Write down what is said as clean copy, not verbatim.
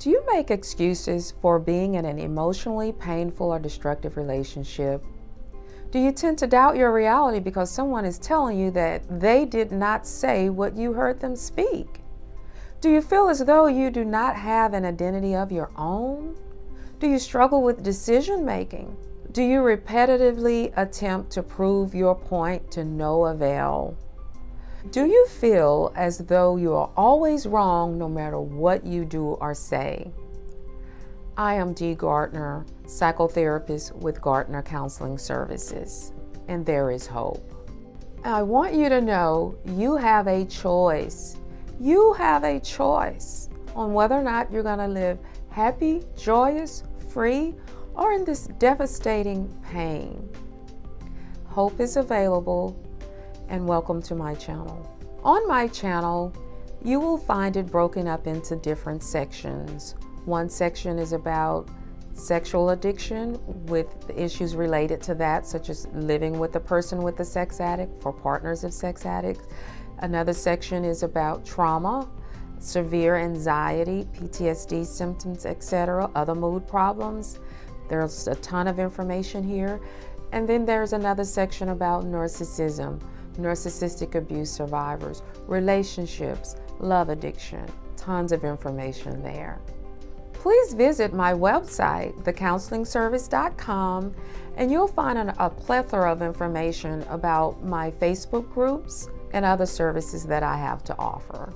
Do you make excuses for being in an emotionally painful or destructive relationship? Do you tend to doubt your reality because someone is telling you that they did not say what you heard them speak? Do you feel as though you do not have an identity of your own? Do you struggle with decision making? Do you repetitively attempt to prove your point to no avail? Do you feel as though you are always wrong no matter what you do or say? I am Dee Gardner, psychotherapist with Gardner Counseling Services, and there is hope. I want you to know you have a choice. You have a choice on whether or not you're going to live happy, joyous, free, or in this devastating pain. Hope is available, and welcome to my channel. On my channel, you will find it broken up into different sections. One section is about sexual addiction with issues related to that, such as living with a person with a sex addict, for partners of sex addicts. Another section is about trauma, severe anxiety, PTSD symptoms, etc., other mood problems. There's a ton of information here. And then there's another section about narcissism, narcissistic abuse survivors, relationships, love addiction, tons of information there. Please visit my website, thecounselingservice.com, and you'll find a plethora of information about my Facebook groups and other services that I have to offer.